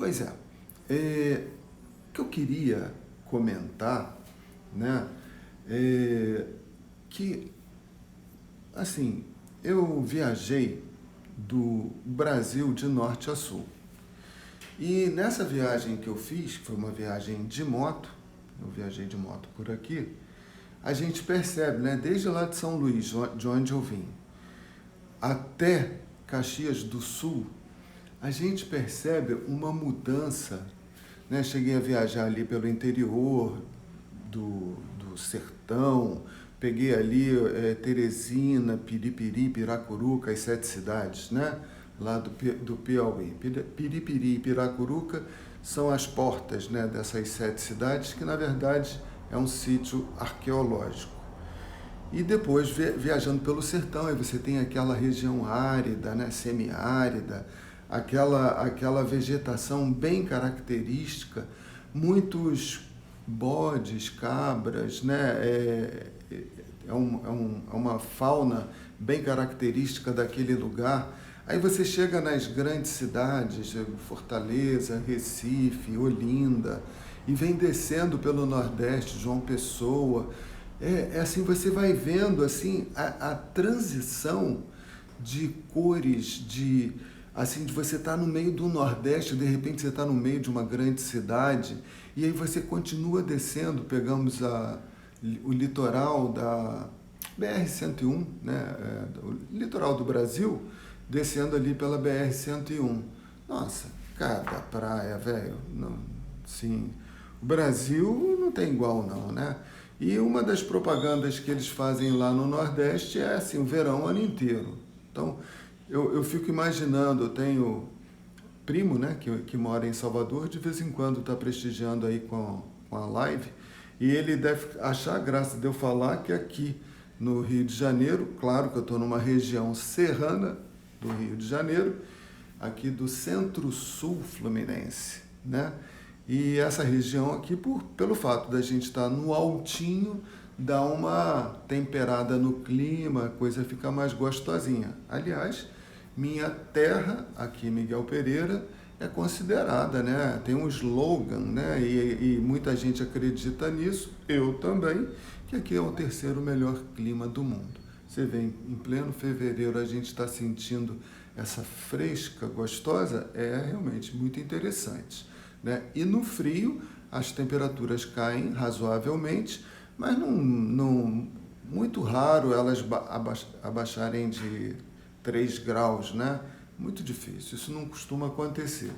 Pois é, o que eu queria comentar, né, é que, assim, eu viajei do Brasil de norte a sul. E nessa viagem que eu fiz, que foi uma viagem de moto, eu viajei de moto por aqui, a gente percebe, né, desde lá de São Luís, de onde eu vim, até Caxias do Sul, a gente percebe uma mudança, né? Cheguei a viajar ali pelo interior do sertão, peguei ali Teresina, Piripiri, Piracuruca, as 7 cidades, né? Lá do Piauí. Piripiri e Piracuruca são as portas, né, dessas 7 cidades, que na verdade é um sítio arqueológico. E depois, viajando pelo sertão, aí você tem aquela região árida, né, semiárida, aquela vegetação bem característica, muitos bodes, cabras, né, é uma fauna bem característica daquele lugar. Aí você chega nas grandes cidades, Fortaleza, Recife, Olinda, e vem descendo pelo Nordeste, João Pessoa. Assim, você vai vendo assim a transição de cores, assim, de você estar no meio do Nordeste, de repente você está no meio de uma grande cidade, e aí você continua descendo, pegamos o litoral da BR-101, né, o litoral do Brasil, descendo ali pela BR-101. Nossa, cada praia, velho, não, sim, o Brasil não tem igual não, né? E uma das propagandas que eles fazem lá no Nordeste é assim, o verão o ano inteiro. Então, eu fico imaginando, eu tenho primo, né, que mora em Salvador, de vez em quando está prestigiando aí com a live, e ele deve achar graça de eu falar que aqui no Rio de Janeiro, claro que eu estou numa região serrana do Rio de Janeiro, aqui do centro-sul fluminense, né? E essa região aqui, pelo fato da gente estar no altinho, dá uma temperada no clima, a coisa fica mais gostosinha. Aliás, minha terra, aqui Miguel Pereira, é considerada, né? Tem um slogan, né? E muita gente acredita nisso, eu também, que aqui é o terceiro melhor clima do mundo. Você vê, em pleno fevereiro a gente está sentindo essa fresca gostosa, é realmente muito interessante, né? E no frio as temperaturas caem razoavelmente, mas não muito raro elas abaixarem de 3 graus, né? Muito difícil, isso não costuma acontecer.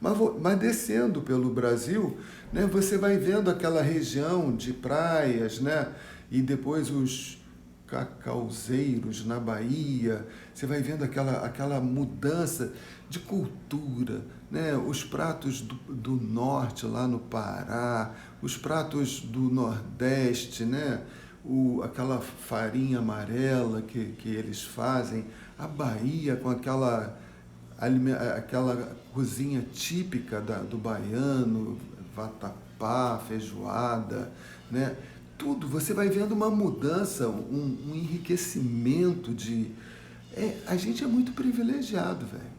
Mas descendo pelo Brasil, né, você vai vendo aquela região de praias, né? E depois os cacauzeiros na Bahia, você vai vendo aquela mudança de cultura, né? Os pratos do norte lá no Pará, os pratos do nordeste, né? Aquela farinha amarela que eles fazem, a Bahia com aquela cozinha típica do baiano, vatapá, feijoada, né? Tudo, você vai vendo uma mudança, um enriquecimento a gente é muito privilegiado, velho.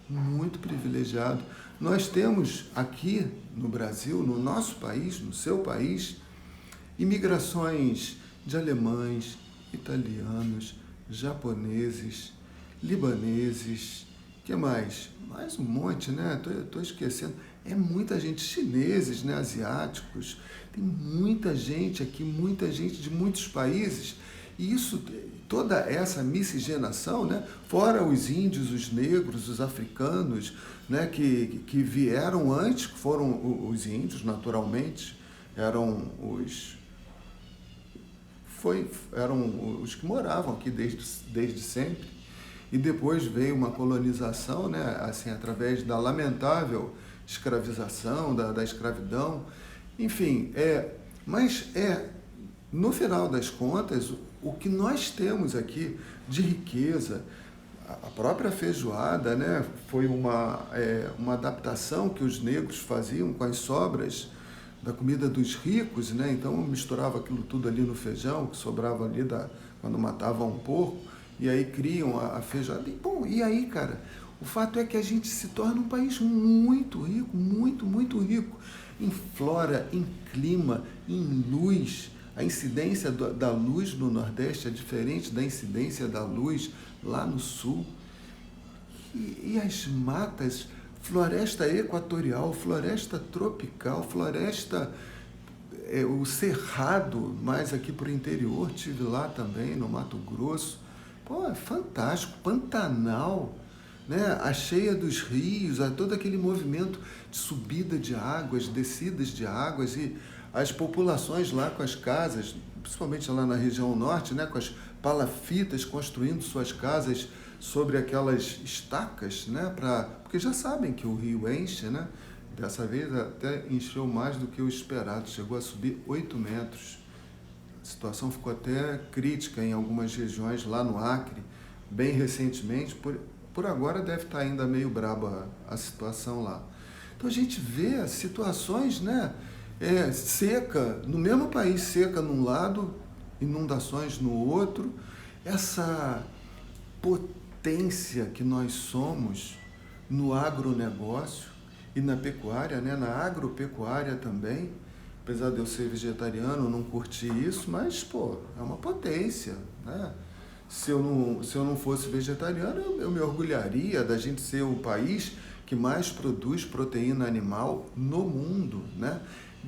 Muito privilegiado. Nós temos aqui no Brasil, no nosso país, no seu país, imigrações de alemães, italianos, japoneses, libaneses, que mais? Mais um monte, né? Tô esquecendo. É muita gente, chineses, né? Asiáticos. Tem muita gente aqui, muita gente de muitos países. E isso, toda essa miscigenação, né? Fora os índios, os negros, os africanos, né? Que vieram antes, que foram os índios, naturalmente, eram eram os que moravam aqui desde sempre. E depois veio uma colonização, né, assim, através da lamentável escravização, da escravidão. Enfim, mas no final das contas, o que nós temos aqui de riqueza, a própria feijoada, né, foi uma adaptação que os negros faziam com as sobras da comida dos ricos, né? Então misturava aquilo tudo ali no feijão, que sobrava ali quando matavam um porco, e aí criam a feijoada. E, bom, e aí, cara, O fato é que a gente se torna um país muito rico, muito, muito rico em flora, em clima, em luz. A incidência da luz no Nordeste é diferente da incidência da luz lá no Sul. E as matas, floresta equatorial, floresta tropical, floresta, o cerrado, mais aqui para o interior, tive lá também, no Mato Grosso. Pô, é fantástico, Pantanal, né? A cheia dos rios, todo aquele movimento de subida de águas, descidas de águas e as populações lá com as casas, principalmente lá na região norte, né? Com as palafitas construindo suas casas sobre aquelas estacas, né? Porque já sabem que o rio enche, né? Dessa vez até encheu mais do que o esperado, chegou a subir 8 metros. A situação ficou até crítica em algumas regiões lá no Acre, bem recentemente. Por agora deve estar ainda meio braba a situação lá. Então a gente vê situações, né? Seca, no mesmo país, seca num lado, inundações no outro. Essa potência que nós somos no agronegócio e na pecuária, né? Na agropecuária também. Apesar de eu ser vegetariano, não curti isso, mas, pô, é uma potência, né? Se eu não fosse vegetariano, eu me orgulharia da gente ser o país que mais produz proteína animal no mundo, né?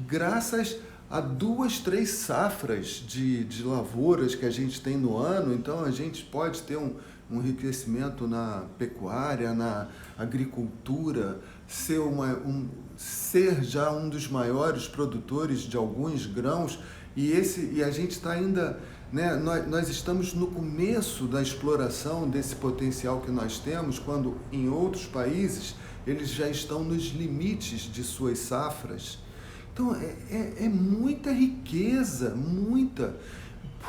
Graças a 2, 3 safras de lavouras que a gente tem no ano, então a gente pode ter um enriquecimento na pecuária, na agricultura, ser já um dos maiores produtores de alguns grãos, e a gente está ainda, né, nós estamos no começo da exploração desse potencial que nós temos, quando em outros países eles já estão nos limites de suas safras. Então é muita riqueza, muita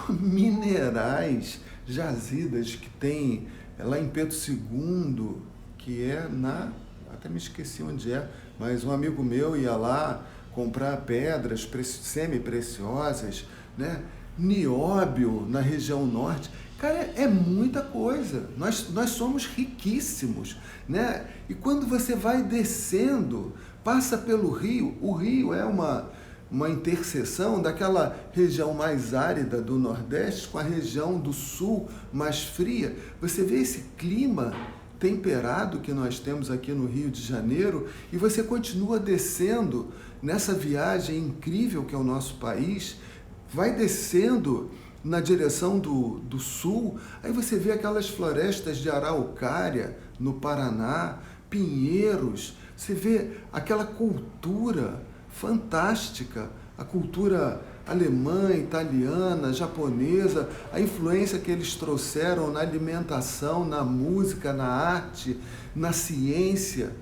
minerais, jazidas que tem lá em Pedro II, que até me esqueci onde é, mas um amigo meu ia lá comprar pedras semi-preciosas, né? Nióbio na região norte. Cara, é muita coisa. Nós somos riquíssimos, né? E quando você vai descendo, passa pelo rio, o rio é uma interseção daquela região mais árida do Nordeste com a região do Sul mais fria. Você vê esse clima temperado que nós temos aqui no Rio de Janeiro e você continua descendo nessa viagem incrível que é o nosso país, vai descendo na direção do sul, aí você vê aquelas florestas de araucária no Paraná, pinheiros, você vê aquela cultura fantástica, a cultura alemã, italiana, japonesa, a influência que eles trouxeram na alimentação, na música, na arte, na ciência.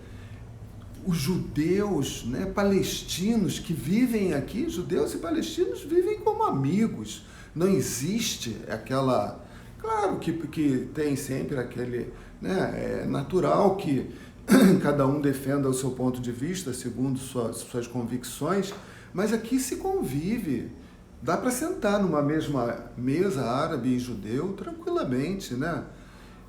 Os judeus, né, palestinos que vivem aqui, judeus e palestinos vivem como amigos. Não existe aquela... Claro que tem sempre aquele... Né, é natural que cada um defenda o seu ponto de vista, segundo suas convicções, mas aqui se convive. Dá para sentar numa mesma mesa árabe e judeu tranquilamente, né?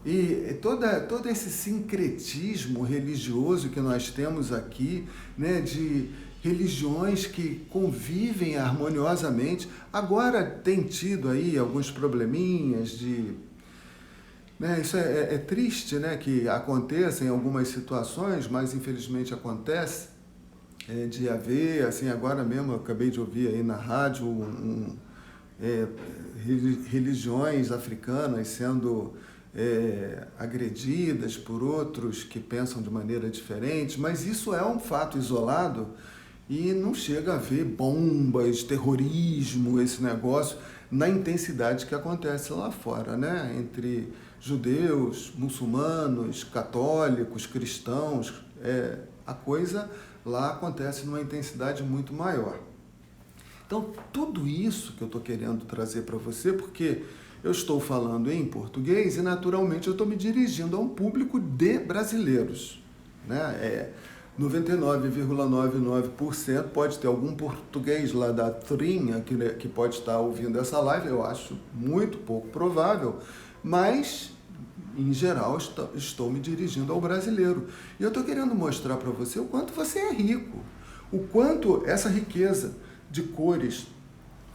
E todo esse sincretismo religioso que nós temos aqui, né, de religiões que convivem harmoniosamente. Agora tem tido aí alguns probleminhas né, isso é triste, né, que aconteça em algumas situações, mas infelizmente acontece, de haver, assim, agora mesmo eu acabei de ouvir aí na rádio religiões africanas sendo agredidas por outros que pensam de maneira diferente, mas isso é um fato isolado e não chega a haver bombas, terrorismo, esse negócio, na intensidade que acontece lá fora, né? Entre judeus, muçulmanos, católicos, cristãos, a coisa lá acontece numa intensidade muito maior. Então, tudo isso que eu estou querendo trazer para você, porque eu estou falando em português e, naturalmente, eu estou me dirigindo a um público de brasileiros, né? 99,99% pode ter algum português lá da Trinha que pode estar ouvindo essa live, eu acho muito pouco provável, mas em geral, estou me dirigindo ao brasileiro. E eu estou querendo mostrar para você o quanto você é rico, o quanto essa riqueza de cores,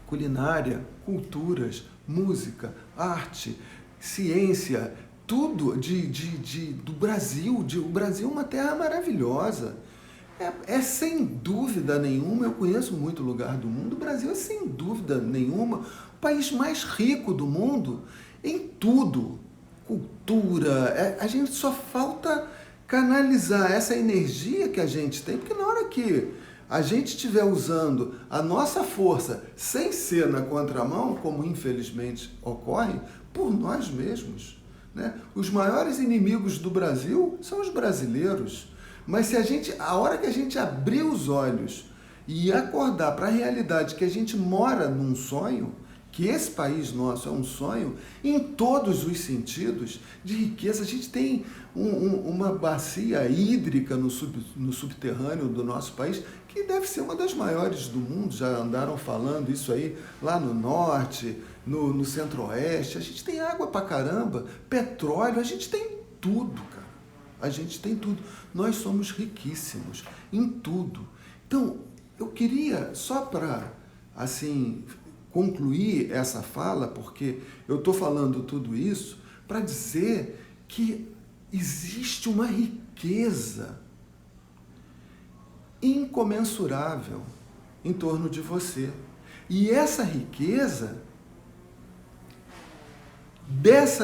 culinária, culturas, música, arte, ciência, tudo do Brasil. O Brasil é uma terra maravilhosa. É sem dúvida nenhuma, eu conheço muito lugar do mundo, o Brasil é sem dúvida nenhuma o país mais rico do mundo em tudo. Cultura, a gente só falta canalizar essa energia que a gente tem, porque na hora que a gente estiver usando a nossa força sem ser na contramão, como infelizmente ocorre, por nós mesmos, né? Os maiores inimigos do Brasil são os brasileiros. Mas se a hora que a gente abrir os olhos e acordar para a realidade que a gente mora num sonho, que esse país nosso é um sonho, em todos os sentidos, de riqueza, a gente tem uma bacia hídrica no subterrâneo do nosso país, que deve ser uma das maiores do mundo, já andaram falando isso aí lá no norte, no centro-oeste, a gente tem água pra caramba, petróleo, a gente tem tudo, cara. A gente tem tudo. Nós somos riquíssimos em tudo. Então, eu queria, só para, assim, concluir essa fala, porque eu estou falando tudo isso, para dizer que existe uma riqueza incomensurável em torno de você. E dessa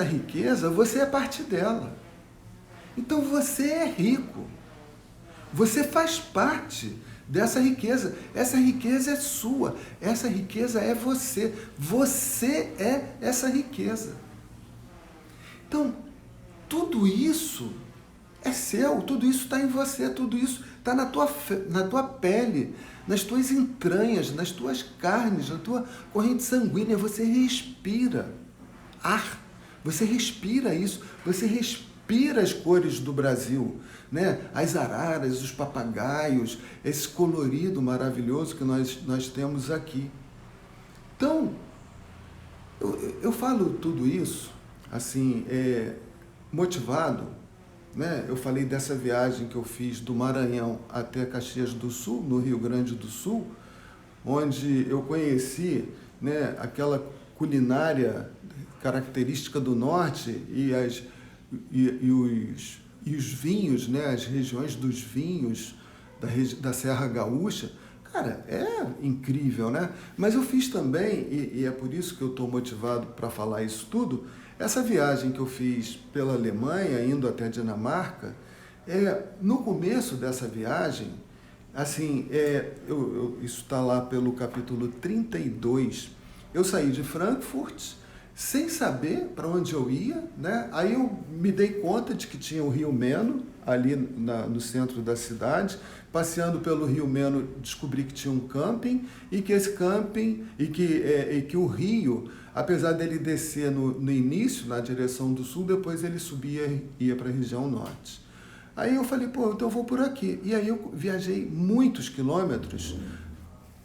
riqueza, você é parte dela. Então você é rico. Você faz parte dessa riqueza. Essa riqueza é sua. Essa riqueza é você. Você é essa riqueza. Então, tudo isso é seu. Tudo isso está em você. Tudo isso está na tua pele, nas tuas entranhas, nas tuas carnes, na tua corrente sanguínea. Você respira ar. Você respira isso. Você respira as cores do Brasil, né? As araras, os papagaios, esse colorido maravilhoso que nós temos aqui. Então, eu falo tudo isso, assim, motivado, né? Eu falei dessa viagem que eu fiz do Maranhão até Caxias do Sul, no Rio Grande do Sul, onde eu conheci, né, aquela culinária característica do norte e os vinhos, né, as regiões dos vinhos da Serra Gaúcha. Cara, é incrível, né? Mas eu fiz também, e é por isso que eu estou motivado para falar isso tudo, essa viagem que eu fiz pela Alemanha, indo até a Dinamarca, no começo dessa viagem, assim, isso está lá pelo capítulo 32, eu saí de Frankfurt, sem saber para onde eu ia, né? Aí eu me dei conta de que tinha o Rio Meno, ali no centro da cidade. Passeando pelo Rio Meno, descobri que tinha um camping, e que esse camping, e que o rio, apesar dele descer no início, na direção do sul, depois ele subia e ia para a região norte. Aí eu falei, pô, então eu vou por aqui. E aí eu viajei muitos quilômetros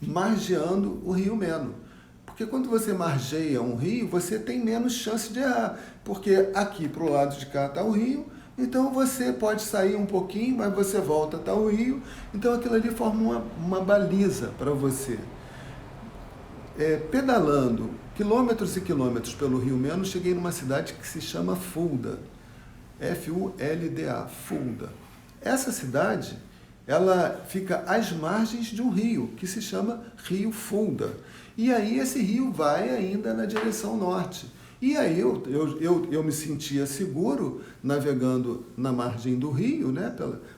margeando o Rio Meno. Porque quando você margeia um rio, você tem menos chance de errar. Porque aqui para o lado de cá está o rio, então você pode sair um pouquinho, mas você volta, está o rio. Então aquilo ali forma uma baliza para você. Pedalando quilômetros e quilômetros pelo Rio Meno, cheguei numa cidade que se chama Fulda. Fulda. Fulda. Essa cidade, ela fica às margens de um rio, que se chama Rio Fulda. E aí esse rio vai ainda na direção norte. E aí eu me sentia seguro navegando na margem do rio, né?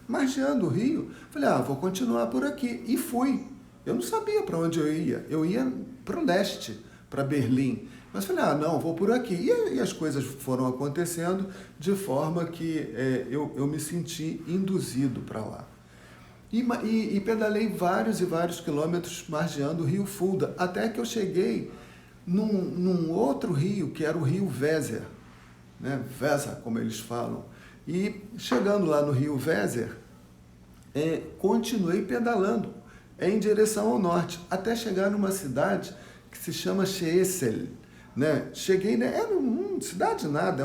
Margeando o rio. Falei, vou continuar por aqui. E fui. Eu não sabia para onde eu ia. Eu ia para o leste, para Berlim. Mas falei, não, vou por aqui. E as coisas foram acontecendo de forma que eu me senti induzido para lá. E pedalei vários e vários quilômetros margeando o rio Fulda, até que eu cheguei num outro rio, que era o rio Weser, né? Weser, como eles falam. E chegando lá no rio Weser, continuei pedalando em direção ao norte, até chegar numa cidade que se chama Schesel, né? Cheguei, né? Cidade nada,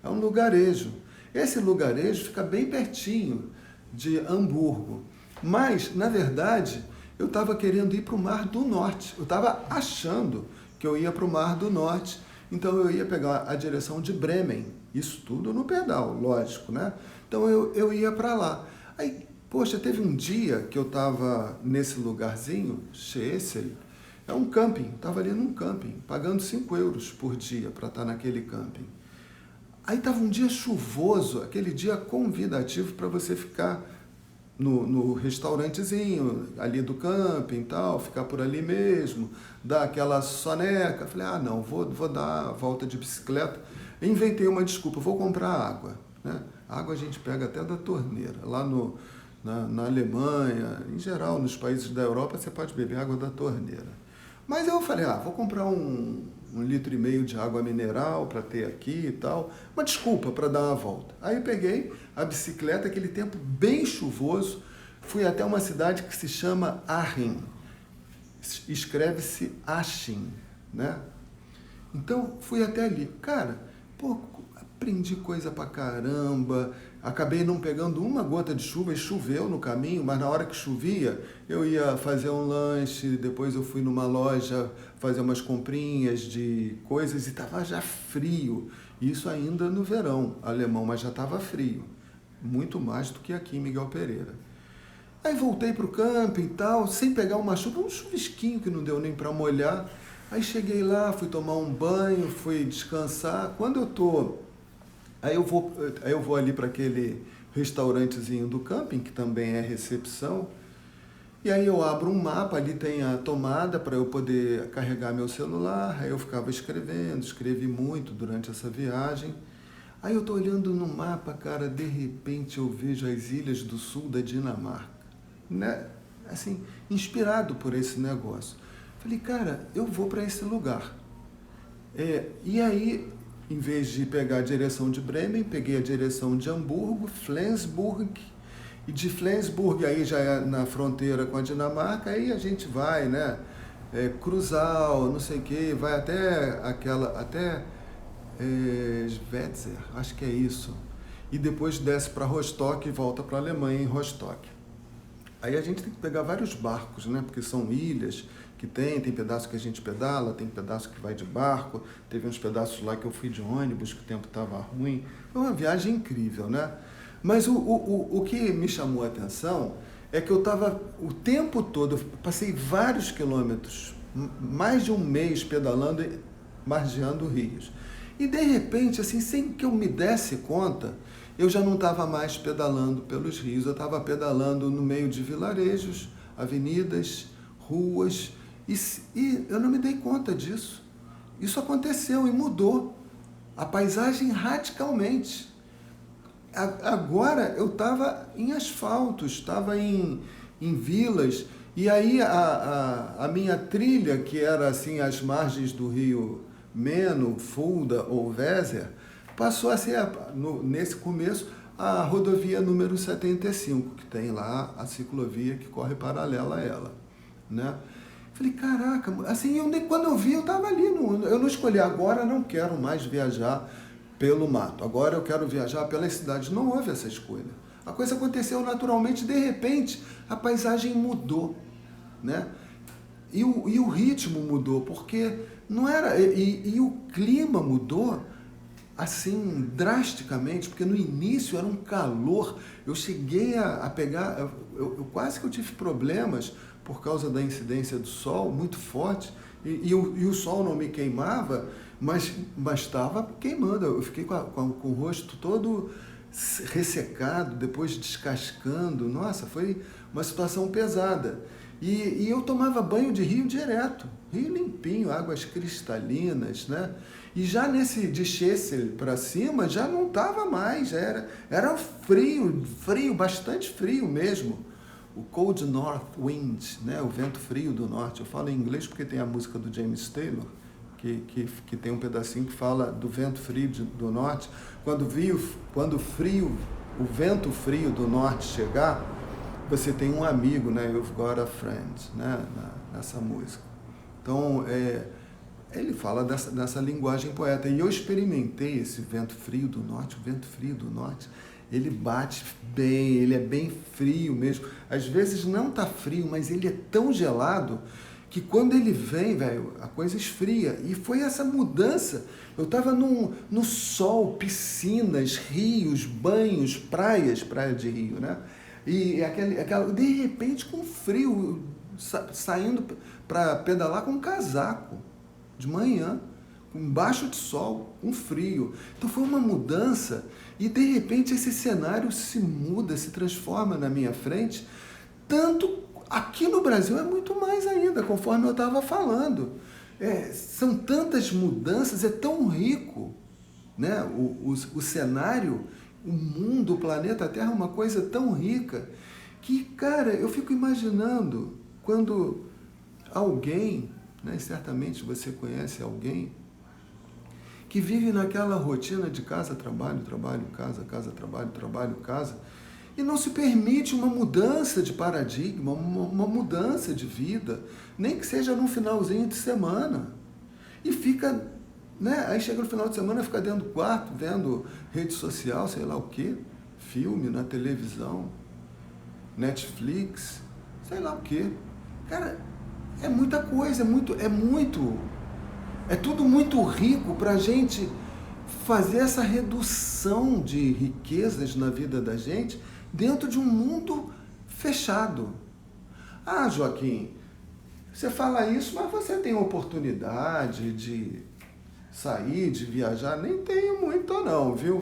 é é um lugarejo. Esse lugarejo fica bem pertinho de Hamburgo. Mas, na verdade, eu estava querendo ir para o Mar do Norte. Eu estava achando que eu ia para o Mar do Norte, então eu ia pegar a direção de Bremen. Isso tudo no pedal, lógico, né? Então eu ia para lá. Aí, poxa, teve um dia que eu estava nesse lugarzinho, Schessel, é um camping, estava ali num camping, pagando 5 euros por dia para estar naquele camping. Aí estava um dia chuvoso, aquele dia convidativo para você ficar no restaurantezinho ali do camping e tal, ficar por ali mesmo, dar aquela soneca. Falei, não, vou dar a volta de bicicleta. Inventei uma desculpa, vou comprar água, né? Água a gente pega até da torneira. Lá na Alemanha, em geral, nos países da Europa, você pode beber água da torneira. Mas eu falei, vou comprar um litro e meio de água mineral para ter aqui e tal. Uma desculpa para dar uma volta. Aí peguei a bicicleta, aquele tempo bem chuvoso, fui até uma cidade que se chama Achim. Escreve-se Achim, né? Então, fui até ali. Cara, aprendi coisa pra caramba, acabei não pegando uma gota de chuva, e choveu no caminho, mas na hora que chovia, eu ia fazer um lanche, depois eu fui numa loja fazer umas comprinhas de coisas e estava já frio. Isso ainda no verão alemão, mas já estava frio. Muito mais do que aqui em Miguel Pereira. Aí voltei pro camping e tal, sem pegar uma chuva, um chuvisquinho que não deu nem para molhar. Aí cheguei lá, fui tomar um banho, fui descansar. Quando Aí eu vou ali para aquele restaurantezinho do camping, que também é recepção, e aí eu abro um mapa, ali tem a tomada para eu poder carregar meu celular, aí eu ficava escrevendo, escrevi muito durante essa viagem. Aí eu tô olhando no mapa, cara, de repente eu vejo as ilhas do sul da Dinamarca, né? Assim, inspirado por esse negócio. Falei, cara, eu vou para esse lugar. E aí, em vez de pegar a direção de Bremen, peguei a direção de Hamburgo, Flensburg, e de Flensburg aí já é na fronteira com a Dinamarca, aí a gente vai, né? Cruzal, não sei o que, vai até Schweitzer, acho que é isso. E depois desce para Rostock e volta para a Alemanha em Rostock. Aí a gente tem que pegar vários barcos, né? Porque são ilhas que tem pedaço que a gente pedala, tem pedaço que vai de barco, teve uns pedaços lá que eu fui de ônibus, que o tempo estava ruim. Foi uma viagem incrível, né? Mas o que me chamou a atenção é que eu estava o tempo todo, eu passei vários quilômetros, mais de um mês pedalando e margeando rios. E de repente, assim, sem que eu me desse conta, eu já não estava mais pedalando pelos rios, eu estava pedalando no meio de vilarejos, avenidas, ruas, e eu não me dei conta disso. Isso aconteceu e mudou a paisagem radicalmente. Agora eu estava em asfalto, estava em vilas, e aí a minha trilha, que era assim as margens do rio Meno, Fulda ou Weser, passou a ser, nesse começo, a rodovia número 75, que tem lá a ciclovia que corre paralela a ela, né? Falei, caraca, assim, quando eu vi, eu estava ali, eu não escolhi, agora não quero mais viajar pelo mato, agora eu quero viajar pelas cidades. Não houve essa escolha. A coisa aconteceu naturalmente, de repente, a paisagem mudou, né? E o ritmo mudou, porque não era... E o clima mudou, assim, drasticamente, porque no início era um calor. Eu cheguei a pegar... Eu quase que eu tive problemas por causa da incidência do sol muito forte, e o sol não me queimava, mas estava queimando. Eu fiquei com o rosto todo ressecado, depois descascando. Nossa, foi uma situação pesada. E eu tomava banho de rio direto, rio limpinho, águas cristalinas, né? E já de Schessel para cima, já não estava mais, era frio, bastante frio mesmo. O Cold North Wind, né? O vento frio do norte. Eu falo em inglês porque tem a música do James Taylor, que tem um pedacinho que fala do vento frio do norte. Quando o vento frio do norte chegar, você tem um amigo, né? You've got a friend, né? Nessa música. Então, Ele fala dessa linguagem poeta. E eu experimentei esse vento frio do norte. O vento frio do norte, ele bate bem, ele é bem frio mesmo. Às vezes não tá frio, mas ele é tão gelado que quando ele vem, velho, a coisa esfria. E foi essa mudança. Eu estava no sol, piscinas, rios, banhos, praias, praia de rio, né? E de repente com frio, saindo para pedalar com um casaco, de manhã, com baixo de sol, com frio. Então foi uma mudança e de repente esse cenário se muda, se transforma na minha frente, tanto aqui no Brasil é muito mais ainda, conforme eu estava falando. São tantas mudanças, é tão rico, né? O cenário, o mundo, o planeta Terra é uma coisa tão rica que, cara, eu fico imaginando quando alguém, né, certamente você conhece alguém, que vive naquela rotina de casa, trabalho, trabalho, casa, casa, trabalho, trabalho, casa, e não se permite uma mudança de paradigma, uma mudança de vida, nem que seja num finalzinho de semana. E fica, né? Aí chega no final de semana, fica dentro do quarto, vendo rede social, sei lá o quê, filme na televisão, Netflix, sei lá o quê. Cara, é muita coisa, é tudo muito rico para a gente fazer essa redução de riquezas na vida da gente dentro de um mundo fechado. Ah, Joaquim, você fala isso, mas você tem oportunidade de sair, de viajar? Nem tenho muito não, viu?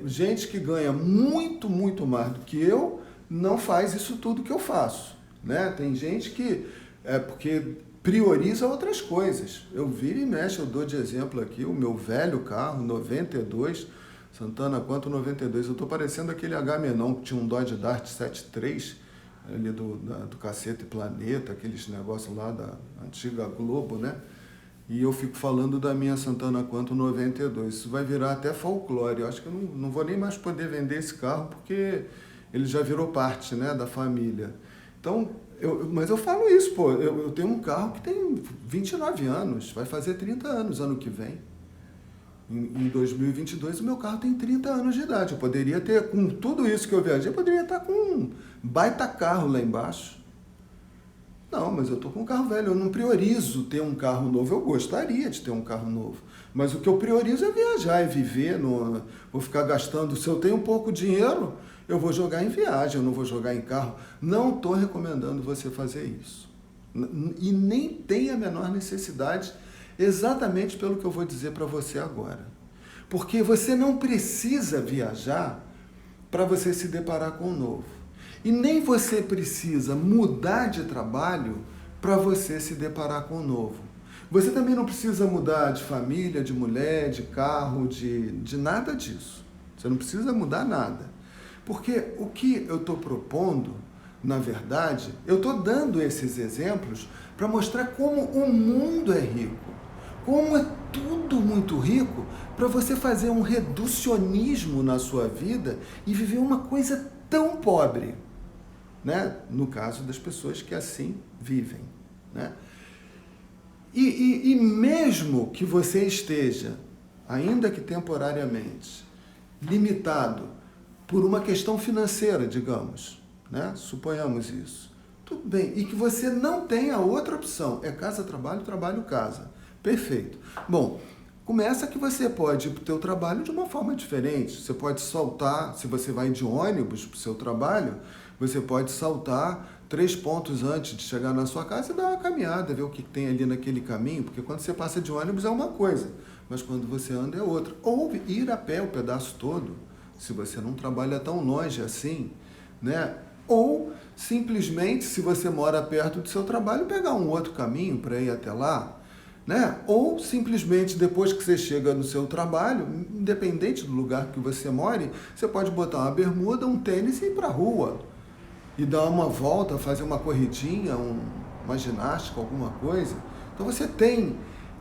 Gente que ganha muito, muito mais do que eu não faz isso tudo que eu faço, né? Tem gente que porque prioriza outras coisas. Eu viro e mexo, eu dou de exemplo aqui o meu velho carro, 92, Santana Quanto 92. Eu estou parecendo aquele H-Menon que tinha um Dodge Dart 73, ali do Cacete Planeta, aqueles negócios lá da antiga Globo, né? E eu fico falando da minha Santana Quanto 92. Isso vai virar até folclore. Eu acho que eu não vou nem mais poder vender esse carro porque ele já virou parte, né, da família. Então, mas eu falo isso, pô. Eu tenho um carro que tem 29 anos, vai fazer 30 anos ano que vem. Em 2022, o meu carro tem 30 anos de idade. Eu poderia ter, com tudo isso que eu viajei, eu poderia estar com um baita carro lá embaixo. Não, mas eu estou com um carro velho, eu não priorizo ter um carro novo. Eu gostaria de ter um carro novo, mas o que eu priorizo é viajar, é viver. Vou ficar gastando, se eu tenho pouco dinheiro, eu vou jogar em viagem, eu não vou jogar em carro. Não estou recomendando você fazer isso. E nem tem a menor necessidade, exatamente pelo que eu vou dizer para você agora. Porque você não precisa viajar para você se deparar com o novo. E nem você precisa mudar de trabalho para você se deparar com o novo. Você também não precisa mudar de família, de mulher, de carro, de nada disso. Você não precisa mudar nada. Porque o que eu estou propondo, na verdade, eu estou dando esses exemplos para mostrar como o mundo é rico. Como é tudo muito rico para você fazer um reducionismo na sua vida e viver uma coisa tão pobre. Né? No caso das pessoas que assim vivem. Né? E mesmo que você esteja, ainda que temporariamente, limitado por uma questão financeira, digamos, né? Suponhamos isso. Tudo bem. E que você não tenha outra opção. É casa, trabalho, trabalho, casa. Perfeito. Bom, começa que você pode ir para o teu trabalho de uma forma diferente. Você pode saltar, se você vai de ônibus para o seu trabalho, você pode saltar 3 pontos antes de chegar na sua casa e dar uma caminhada, ver o que tem ali naquele caminho, porque quando você passa de ônibus é uma coisa, mas quando você anda é outra. Ou ir a pé o pedaço todo, se você não trabalha tão longe assim, né? Ou simplesmente, se você mora perto do seu trabalho, pegar um outro caminho para ir até lá, né? Ou simplesmente depois que você chega no seu trabalho, independente do lugar que você more, você pode botar uma bermuda, um tênis e ir para a rua. E dar uma volta, fazer uma corridinha, uma ginástica, alguma coisa. Então você tem,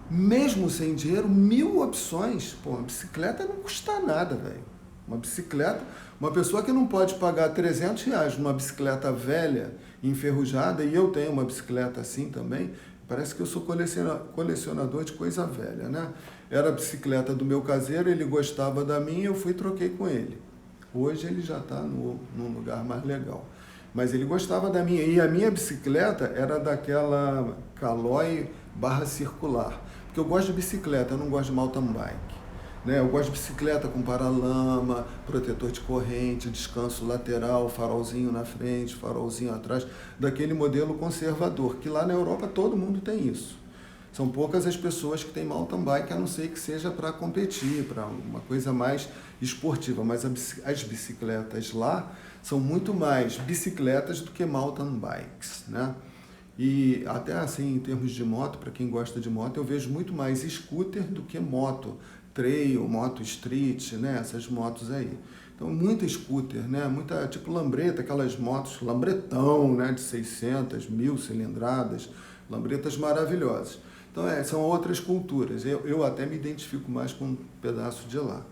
mesmo sem dinheiro, 1000 opções. Pô, uma bicicleta não custa nada, velho. Uma bicicleta, uma pessoa que não pode pagar R$300 numa bicicleta velha, enferrujada, e eu tenho uma bicicleta assim também, Parece que eu sou colecionador de coisa velha, né? Era a bicicleta do meu caseiro, ele gostava da minha, eu fui e troquei com ele. Hoje ele já está num lugar mais legal. Mas ele gostava da minha. E a minha bicicleta era daquela Caloi barra circular. Porque eu gosto de bicicleta, eu não gosto de mountain bike. Né? Eu gosto de bicicleta com paralama, protetor de corrente, descanso lateral, farolzinho na frente, farolzinho atrás, daquele modelo conservador, que lá na Europa todo mundo tem isso. São poucas as pessoas que têm mountain bike, a não ser que seja para competir, para uma coisa mais esportiva. Mas as bicicletas lá são muito mais bicicletas do que mountain bikes, né? E até assim, em termos de moto, para quem gosta de moto, eu vejo muito mais scooter do que moto, trail, moto street, né? Essas motos aí. Então, muita scooter, né? Muita, tipo lambreta, aquelas motos, lambretão, né? De 600, 1000 cilindradas, lambretas maravilhosas. Então, são outras culturas. Eu até me identifico mais com um pedaço de lá.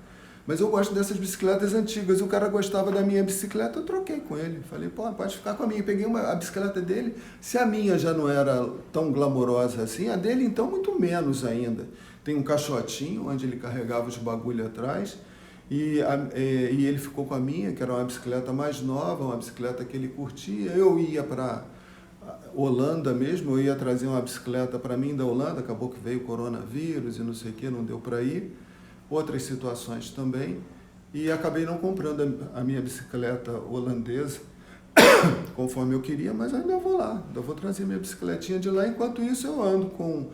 Mas eu gosto dessas bicicletas antigas. O cara gostava da minha bicicleta, eu troquei com ele. Falei, pô, pode ficar com a minha. Peguei a bicicleta dele. Se a minha já não era tão glamourosa assim, a dele então muito menos ainda. Tem um caixotinho onde ele carregava os bagulho atrás. E ele ficou com a minha, que era uma bicicleta mais nova, uma bicicleta que ele curtia. Eu ia para Holanda mesmo, eu ia trazer uma bicicleta para mim da Holanda, acabou que veio o coronavírus e não sei o que, não deu para ir. Outras situações também, e acabei não comprando a minha bicicleta holandesa conforme eu queria, mas ainda vou lá, ainda vou trazer minha bicicletinha de lá. Enquanto isso eu ando com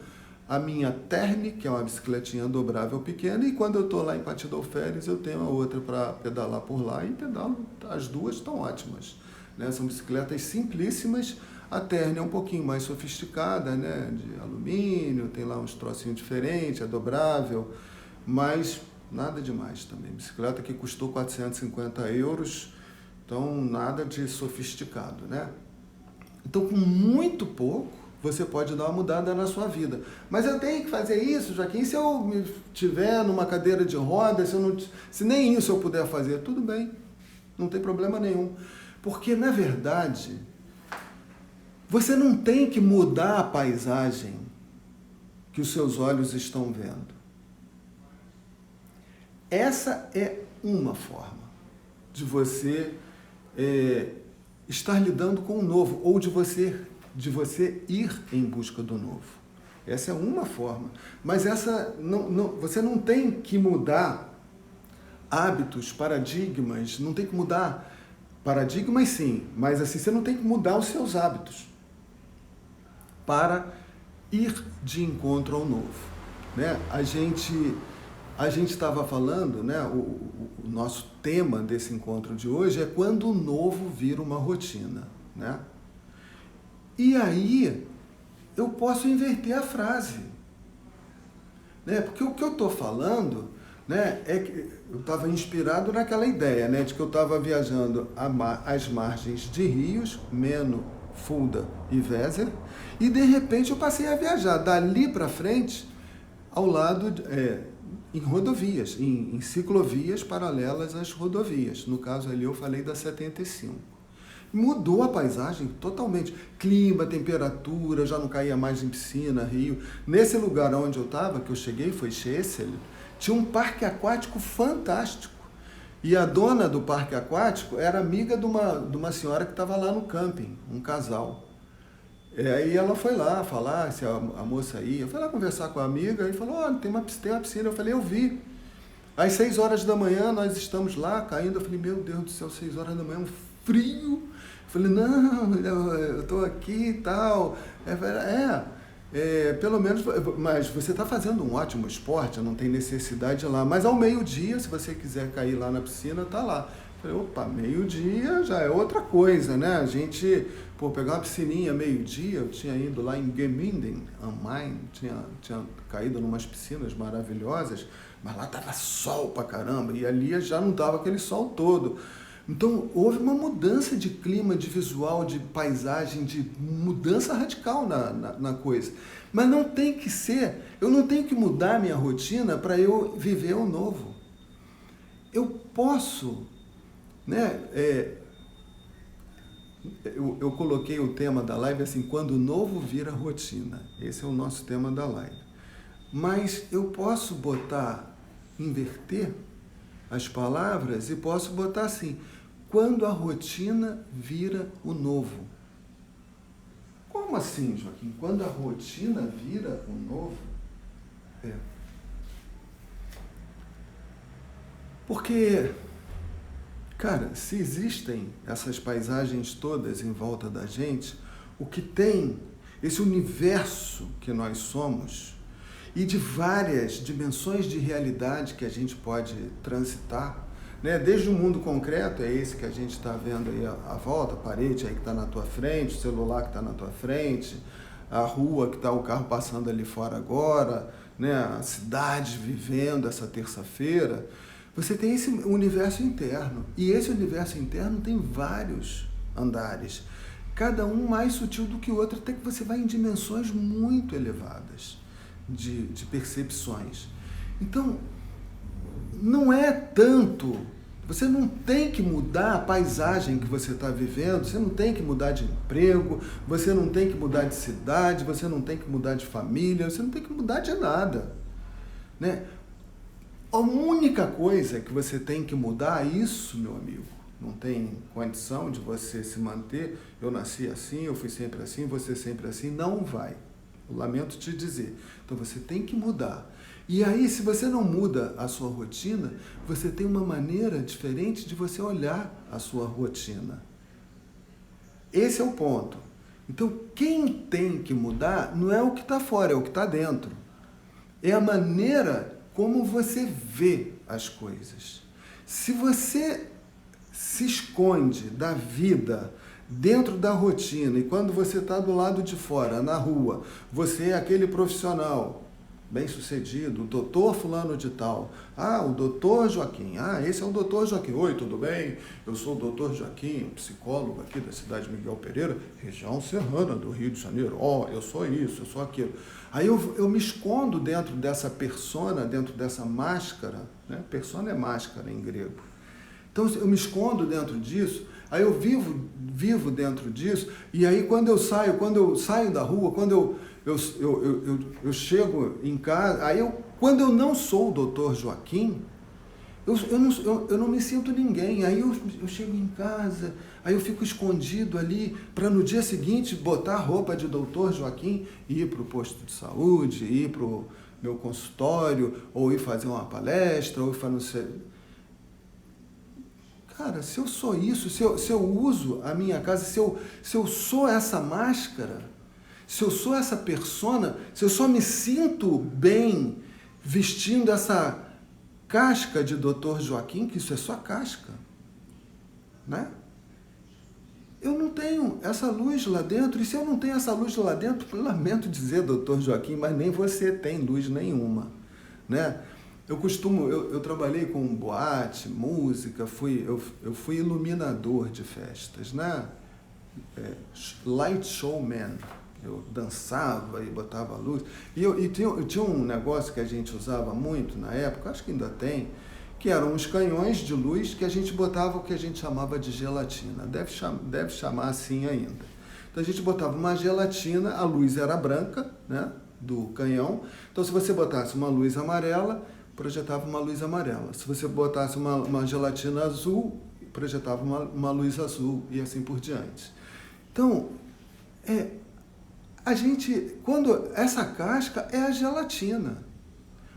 a minha Terni, que é uma bicicletinha dobrável pequena, e quando eu estou lá em Patidolferes eu tenho a outra para pedalar por lá, e pedalo, as duas estão ótimas, né? São bicicletas simplíssimas. A Terni é um pouquinho mais sofisticada, né? De alumínio, tem lá uns trocinhos diferentes, é dobrável, mas nada demais também. Bicicleta que custou 450 euros, então nada de sofisticado, né? Então, com muito pouco, você pode dar uma mudada na sua vida. Mas eu tenho que fazer isso, Joaquim, se eu estiver numa cadeira de rodas, se nem isso eu puder fazer, tudo bem, não tem problema nenhum. Porque, na verdade, você não tem que mudar a paisagem que os seus olhos estão vendo. Essa é uma forma de você estar lidando com o novo, ou de você ir em busca do novo. Essa é uma forma. Mas você não tem que mudar hábitos, paradigmas, não tem que mudar paradigmas sim, mas assim, você não tem que mudar os seus hábitos para ir de encontro ao novo, né? A gente estava falando, né? O nosso tema desse encontro de hoje é quando o novo vira uma rotina, né? E aí eu posso inverter a frase, né? Porque o que eu estou falando, né, é que eu estava inspirado naquela ideia, né, de que eu estava viajando às margens de rios, Meno, Fulda e Weser, e de repente eu passei a viajar dali para frente ao lado em rodovias, em ciclovias paralelas às rodovias. No caso ali eu falei da 75. Mudou a paisagem totalmente. Clima, temperatura, já não caía mais em piscina, rio. Nesse lugar onde eu estava, que eu cheguei, foi Schessel, tinha um parque aquático fantástico. E a dona do parque aquático era amiga de uma senhora que estava lá no camping, um casal. Aí ela foi lá falar, se a moça ia, eu fui lá conversar com a amiga e falou, tem uma piscina. Eu falei, eu vi. Às 6 horas da manhã nós estamos lá caindo. Eu falei, meu Deus do céu, 6 horas da manhã, um frio. Eu falei, não, eu estou aqui e tal. Pelo menos, mas você está fazendo um ótimo esporte, não tem necessidade de ir lá. Mas ao meio-dia, se você quiser cair lá na piscina, tá lá. Eu falei, opa, meio-dia já é outra coisa, né? A gente, pegar uma piscininha meio-dia, eu tinha ido lá em Gemünden, am Main, tinha caído em umas piscinas maravilhosas, mas lá tava sol pra caramba, e ali já não tava aquele sol todo. Então, houve uma mudança de clima, de visual, de paisagem, de mudança radical na coisa. Mas não tem que ser, eu não tenho que mudar a minha rotina para eu viver o novo. Eu posso, né, eu coloquei o tema da live assim, quando o novo vira rotina. Esse é o nosso tema da live. Mas eu posso botar, inverter as palavras e posso botar assim, quando a rotina vira o novo. Como assim, Joaquim? Quando a rotina vira o novo? Porque, cara, se existem essas paisagens todas em volta da gente, o que tem, esse universo que nós somos, e de várias dimensões de realidade que a gente pode transitar, né? Desde o mundo concreto, é esse que a gente está vendo aí à volta, a parede aí que está na tua frente, o celular que está na tua frente, a rua que está o carro passando ali fora agora, né? A cidade vivendo essa terça-feira. Você tem esse universo interno, e esse universo interno tem vários andares, cada um mais sutil do que o outro, até que você vai em dimensões muito elevadas de percepções. Então, não é tanto, você não tem que mudar a paisagem que você está vivendo, você não tem que mudar de emprego, você não tem que mudar de cidade, você não tem que mudar de família, você não tem que mudar de nada, né? A única coisa que você tem que mudar, isso, meu amigo, não tem condição de você se manter, eu nasci assim, eu fui sempre assim, você sempre assim, não vai. Eu lamento te dizer. Então você tem que mudar. E aí, se você não muda a sua rotina, você tem uma maneira diferente de você olhar a sua rotina. Esse é o ponto. Então, quem tem que mudar não é o que está fora, é o que está dentro. É a maneira como você vê as coisas. Se você se esconde da vida dentro da rotina e quando você está do lado de fora, na rua, você é aquele profissional bem-sucedido, o doutor fulano de tal, o doutor Joaquim, esse é o doutor Joaquim, oi, tudo bem? Eu sou o doutor Joaquim, psicólogo aqui da cidade de Miguel Pereira, região serrana do Rio de Janeiro, eu sou isso, eu sou aquilo. Aí eu me escondo dentro dessa persona, dentro dessa máscara, né? Persona é máscara em grego. Então eu me escondo dentro disso, aí eu vivo dentro disso, e aí quando eu saio da rua, quando eu chego em casa, quando eu não sou o doutor Joaquim, eu não me sinto ninguém, aí eu chego em casa, aí eu fico escondido ali, para no dia seguinte botar a roupa de doutor Joaquim e ir para o posto de saúde, ir para o meu consultório, ou ir fazer uma palestra, ou ir fazer... Cara, se eu sou isso, se eu uso a minha casa, se eu sou essa máscara, se eu sou essa persona, se eu só me sinto bem vestindo essa casca de Dr. Joaquim, que isso é só casca, né? Eu não tenho essa luz lá dentro, e se eu não tenho essa luz lá dentro, lamento dizer, Dr. Joaquim, mas nem você tem luz nenhuma, né? Eu trabalhei com boate, música, eu fui iluminador de festas, né? Light showman. Eu dançava e botava luz. E tinha um negócio que a gente usava muito na época, acho que ainda tem, que eram uns canhões de luz que a gente botava o que a gente chamava de gelatina. Deve chamar assim ainda. Então a gente botava uma gelatina, a luz era branca, né, do canhão. Então se você botasse uma luz amarela, projetava uma luz amarela. Se você botasse uma gelatina azul, projetava uma luz azul e assim por diante. Então, quando essa casca é a gelatina.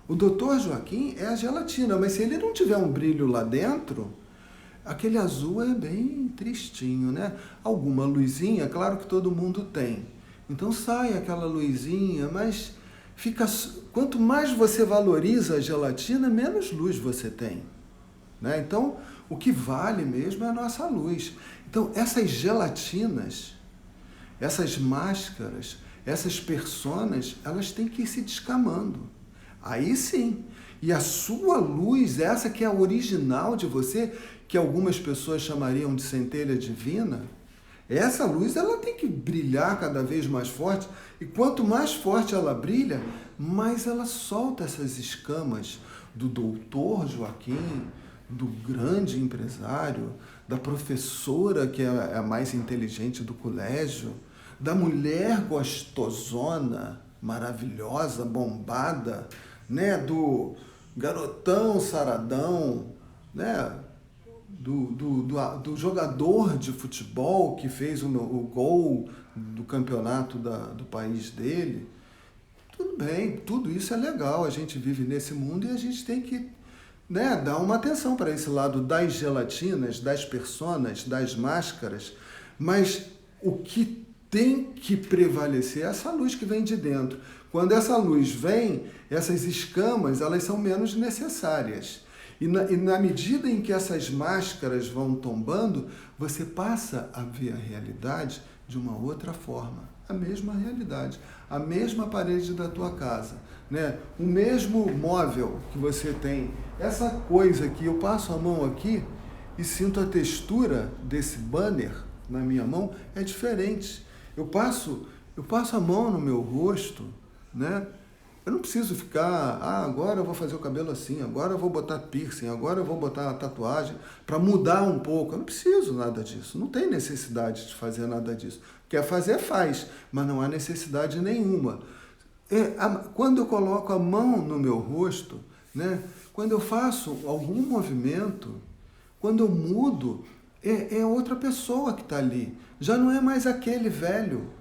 O doutor Joaquim é a gelatina, mas se ele não tiver um brilho lá dentro, aquele azul é bem tristinho, né? Alguma luzinha, claro que todo mundo tem. Então sai aquela luzinha, mas quanto mais você valoriza a gelatina, menos luz você tem, né? Então, o que vale mesmo é a nossa luz. Então, essas gelatinas, essas máscaras, essas personas, elas têm que ir se descamando. Aí sim. E a sua luz, essa que é a original de você, que algumas pessoas chamariam de centelha divina, essa luz ela tem que brilhar cada vez mais forte. E quanto mais forte ela brilha, mais ela solta essas escamas do doutor Joaquim, do grande empresário, da professora que é a mais inteligente do colégio, da mulher gostosona, maravilhosa, bombada, né? Do garotão saradão, né? Do jogador de futebol que fez o gol do campeonato do país dele. Tudo bem, tudo isso é legal, a gente vive nesse mundo e a gente tem que, né, dar uma atenção para esse lado das gelatinas, das personas, das máscaras, mas o que tem que prevalecer é essa luz que vem de dentro. Quando essa luz vem, essas escamas elas são menos necessárias. E na medida em que essas máscaras vão tombando, você passa a ver a realidade de uma outra forma. A mesma realidade, a mesma parede da tua casa, né? O mesmo móvel que você tem. Essa coisa aqui, eu passo a mão aqui e sinto a textura desse banner na minha mão, é diferente. Eu passo a mão no meu rosto, né? Eu não preciso ficar, agora eu vou fazer o cabelo assim, agora eu vou botar piercing, agora eu vou botar a tatuagem para mudar um pouco. Eu não preciso nada disso, não tem necessidade de fazer nada disso. Quer fazer, faz, mas não há necessidade nenhuma. Quando eu coloco a mão no meu rosto, né, quando eu faço algum movimento, quando eu mudo, é outra pessoa que está ali. Já não é mais aquele velho.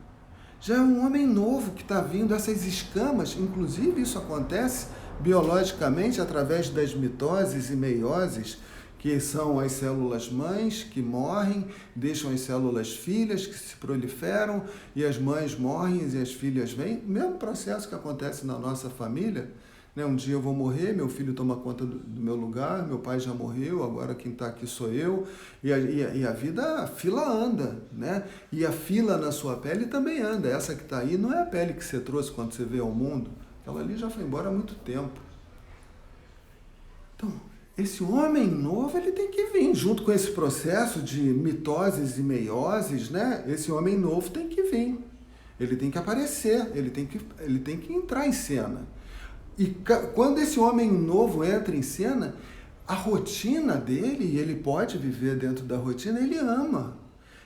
Já é um homem novo que está vindo, essas escamas, inclusive isso acontece biologicamente através das mitoses e meioses, que são as células mães que morrem, deixam as células filhas que se proliferam, e as mães morrem e as filhas vêm. O mesmo processo que acontece na nossa família, né? Um dia eu vou morrer, meu filho toma conta do meu lugar, meu pai já morreu, agora quem está aqui sou eu, e a vida, a fila anda, né? E a fila na sua pele também anda. Essa que está aí não é a pele que você trouxe quando você veio ao mundo, aquela ali já foi embora há muito tempo. Então, esse homem novo, ele tem que vir junto com esse processo de mitoses e meioses, né? Esse homem novo tem que vir, ele tem que aparecer, ele tem que entrar em cena. E quando esse homem novo entra em cena, a rotina dele, e ele pode viver dentro da rotina, ele ama.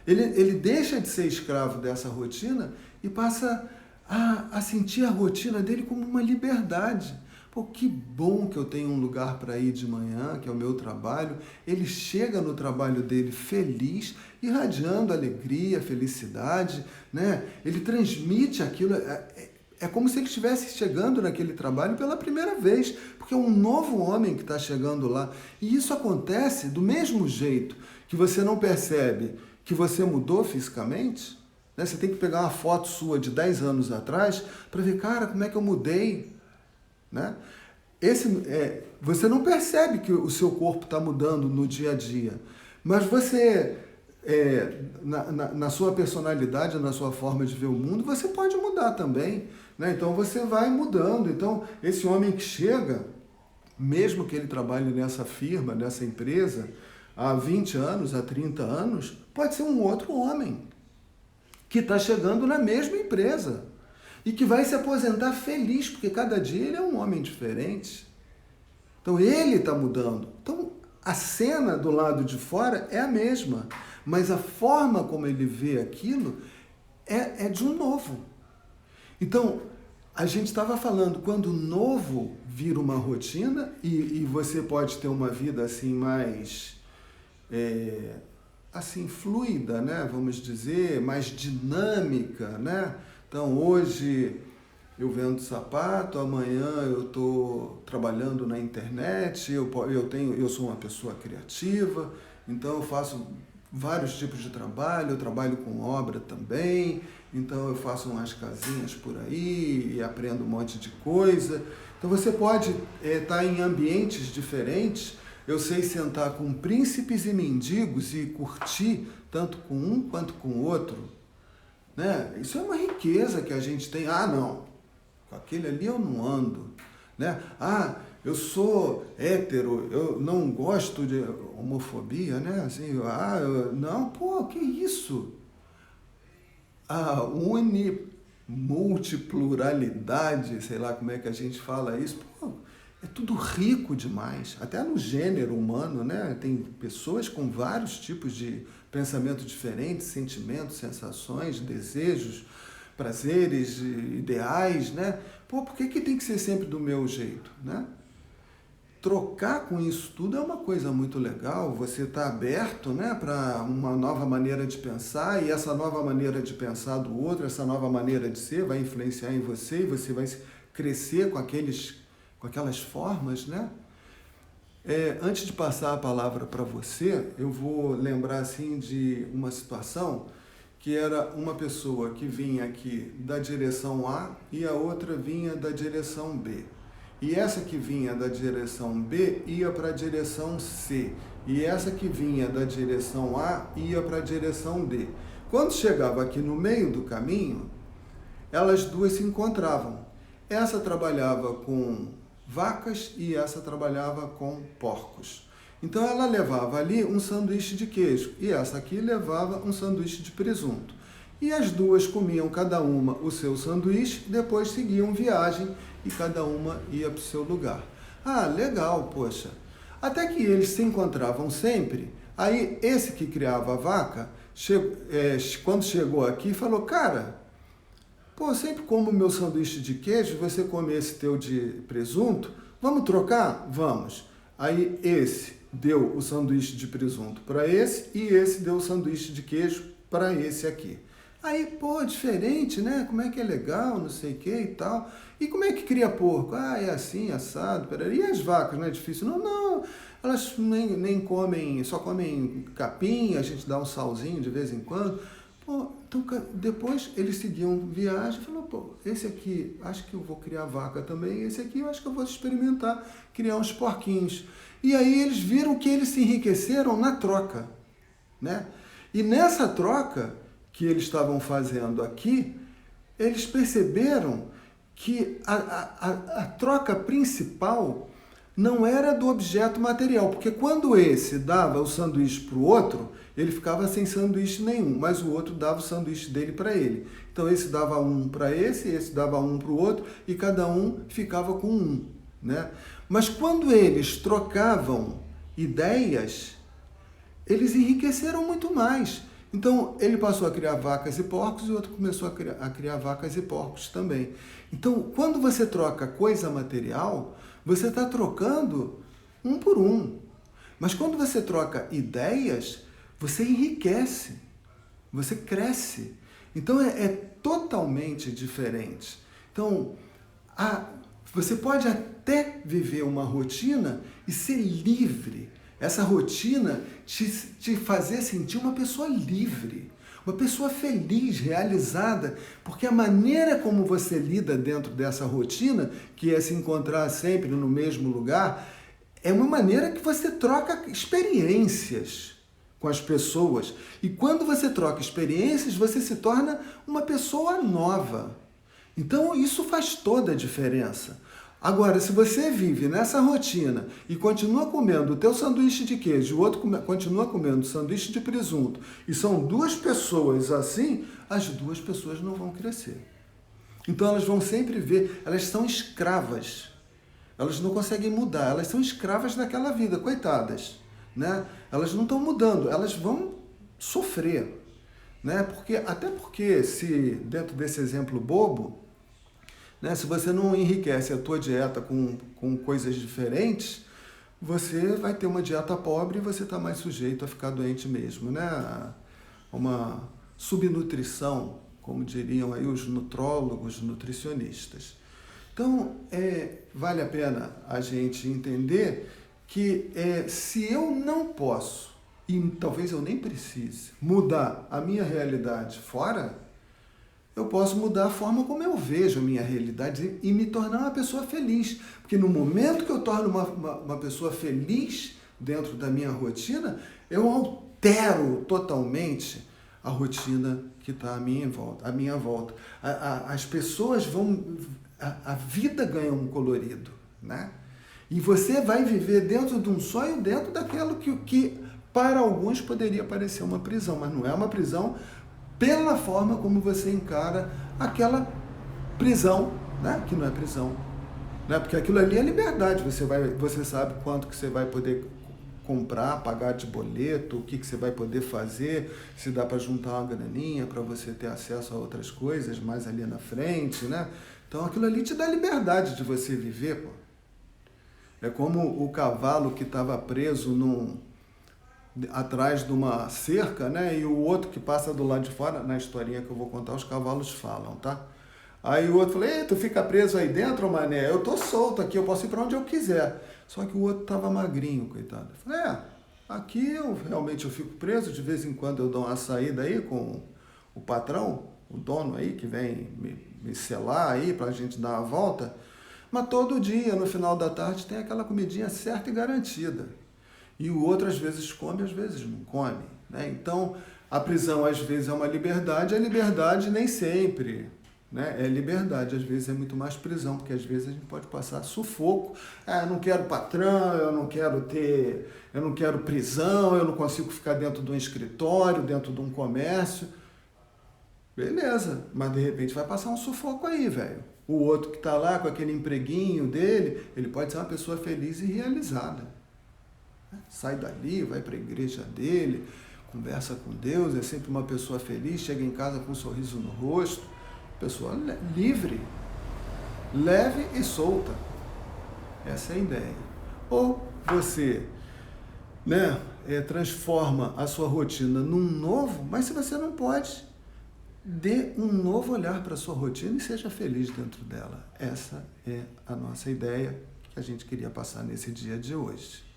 Ele deixa de ser escravo dessa rotina e passa a sentir a rotina dele como uma liberdade. Pô, que bom que eu tenho um lugar para ir de manhã, que é o meu trabalho. Ele chega no trabalho dele feliz, irradiando alegria, felicidade, né? Ele transmite aquilo. É como se ele estivesse chegando naquele trabalho pela primeira vez, porque é um novo homem que está chegando lá. E isso acontece do mesmo jeito que você não percebe que você mudou fisicamente, né? Você tem que pegar uma foto sua de 10 anos atrás para ver, cara, como é que eu mudei, né? Você não percebe que o seu corpo está mudando no dia a dia, mas você... na sua personalidade, na sua forma de ver o mundo, você pode mudar também, né? Então você vai mudando. Então esse homem que chega, mesmo que ele trabalhe nessa firma, nessa empresa, há 20 anos, há 30 anos, pode ser um outro homem que está chegando na mesma empresa e que vai se aposentar feliz, porque cada dia ele é um homem diferente. Então ele está mudando. Então a cena do lado de fora é a mesma, mas a forma como ele vê aquilo é de um novo. Então, a gente estava falando, quando o novo vira uma rotina, e você pode ter uma vida assim mais assim fluida, né? Vamos dizer, mais dinâmica, né? Então, hoje eu vendo sapato, amanhã eu estou trabalhando na internet, eu sou uma pessoa criativa, então eu faço vários tipos de trabalho, eu trabalho com obra também, então eu faço umas casinhas por aí e aprendo um monte de coisa. Então você pode estar em ambientes diferentes. Eu sei sentar com príncipes e mendigos e curtir tanto com um quanto com o outro, né? Isso é uma riqueza que a gente tem. Não, com aquele ali eu não ando, né? Eu sou hétero, eu não gosto de homofobia, né? Assim, não, pô, que isso? A multipluralidade, sei lá como é que a gente fala isso, pô, é tudo rico demais, até no gênero humano, né? Tem pessoas com vários tipos de pensamento diferentes, sentimentos, sensações, desejos, prazeres, ideais, né? Pô, por que que tem que ser sempre do meu jeito, né? Trocar com isso tudo é uma coisa muito legal, você está aberto, né, para uma nova maneira de pensar, e essa nova maneira de pensar do outro, essa nova maneira de ser vai influenciar em você, e você vai crescer com aquelas formas, né? Antes de passar a palavra para você, eu vou lembrar assim de uma situação que era uma pessoa que vinha aqui da direção A e a outra vinha da direção B. E essa que vinha da direção B ia para a direção C. E essa que vinha da direção A ia para a direção D. Quando chegava aqui no meio do caminho, elas duas se encontravam. Essa trabalhava com vacas e essa trabalhava com porcos. Então ela levava ali um sanduíche de queijo e essa aqui levava um sanduíche de presunto. E as duas comiam cada uma o seu sanduíche, depois seguiam viagem e cada uma ia para o seu lugar. Ah, legal, poxa. Até que eles se encontravam sempre, aí esse que criava a vaca, quando chegou aqui, falou, cara, pô, sempre como o meu sanduíche de queijo, você come esse teu de presunto, vamos trocar? Vamos. Aí esse deu o sanduíche de presunto para esse e esse deu o sanduíche de queijo para esse aqui. Aí, pô, diferente, né? Como é que é legal, não sei o que e tal. E como é que cria porco? Ah, é assim, assado, peraí. E as vacas, não é difícil? Não, não, elas nem comem, só comem capim, a gente dá um salzinho de vez em quando. Pô, então depois eles seguiam viagem e falaram, pô, esse aqui, acho que eu vou criar vaca também, esse aqui eu acho que eu vou experimentar, criar uns porquinhos. E aí eles viram que eles se enriqueceram na troca, né? E nessa troca que eles estavam fazendo aqui, eles perceberam que a troca principal não era do objeto material, porque quando esse dava o sanduíche para o outro, ele ficava sem sanduíche nenhum, mas o outro dava o sanduíche dele para ele. Então esse dava um para esse dava um para o outro, e cada um ficava com um, né? Mas quando eles trocavam ideias, eles enriqueceram muito mais. Então, ele passou a criar vacas e porcos e o outro começou a criar vacas e porcos também. Então, quando você troca coisa material, você está trocando um por um. Mas quando você troca ideias, você enriquece, você cresce. Então, é totalmente diferente. Então, você pode até viver uma rotina e ser livre. Essa rotina te fazer sentir uma pessoa livre, uma pessoa feliz, realizada, porque a maneira como você lida dentro dessa rotina, que é se encontrar sempre no mesmo lugar, é uma maneira que você troca experiências com as pessoas. E quando você troca experiências, você se torna uma pessoa nova. Então isso faz toda a diferença. Agora, se você vive nessa rotina e continua comendo o teu sanduíche de queijo, o outro continua comendo sanduíche de presunto, e são duas pessoas assim, as duas pessoas não vão crescer. Então elas vão sempre ver, elas são escravas. Elas não conseguem mudar, elas são escravas daquela vida, coitadas, né? Elas não estão mudando, elas vão sofrer, né? Até porque, se dentro desse exemplo bobo, né, se você não enriquece a tua dieta com coisas diferentes, você vai ter uma dieta pobre e você está mais sujeito a ficar doente mesmo, né? Uma subnutrição, como diriam aí os nutrólogos, nutricionistas. Então, vale a pena a gente entender que se eu não posso, e talvez eu nem precise, mudar a minha realidade fora, eu posso mudar a forma como eu vejo a minha realidade e me tornar uma pessoa feliz. Porque no momento que eu torno uma pessoa feliz dentro da minha rotina, eu altero totalmente a rotina que está à minha volta. As pessoas vão... A vida ganha um colorido, né? E você vai viver dentro de um sonho, dentro daquilo que para alguns poderia parecer uma prisão, mas não é uma prisão pela forma como você encara aquela prisão, né? Que não é prisão. né? Porque aquilo ali é liberdade, você sabe quanto que você vai poder comprar, pagar de boleto, o que que você vai poder fazer, se dá para juntar uma graninha para você ter acesso a outras coisas mais ali na frente, né? Então aquilo ali te dá liberdade de você viver, pô. É como o cavalo que estava preso atrás de uma cerca, né? E o outro que passa do lado de fora, na historinha que eu vou contar, os cavalos falam, tá? Aí o outro falou, ei, tu fica preso aí dentro, mané? Eu tô solto aqui, eu posso ir para onde eu quiser. Só que o outro tava magrinho, coitado. Eu falei, aqui eu fico preso, de vez em quando eu dou uma saída aí com o patrão, o dono aí, que vem me selar aí pra gente dar uma volta. Mas todo dia, no final da tarde, tem aquela comidinha certa e garantida. E o outro às vezes come, às vezes não come, né? Então, a prisão às vezes é uma liberdade, a liberdade nem sempre, né? É liberdade, às vezes é muito mais prisão, porque às vezes a gente pode passar sufoco. Eu não quero patrão, eu não quero prisão, eu não consigo ficar dentro de um escritório, dentro de um comércio. Beleza, mas de repente vai passar um sufoco aí, velho. O outro que está lá com aquele empreguinho dele, ele pode ser uma pessoa feliz e realizada. Sai dali, vai para a igreja dele, conversa com Deus, é sempre uma pessoa feliz, chega em casa com um sorriso no rosto, pessoa livre, leve e solta. Essa é a ideia. Ou você, né, transforma a sua rotina num novo, mas se você não pode, dê um novo olhar para a sua rotina e seja feliz dentro dela. Essa é a nossa ideia que a gente queria passar nesse dia de hoje.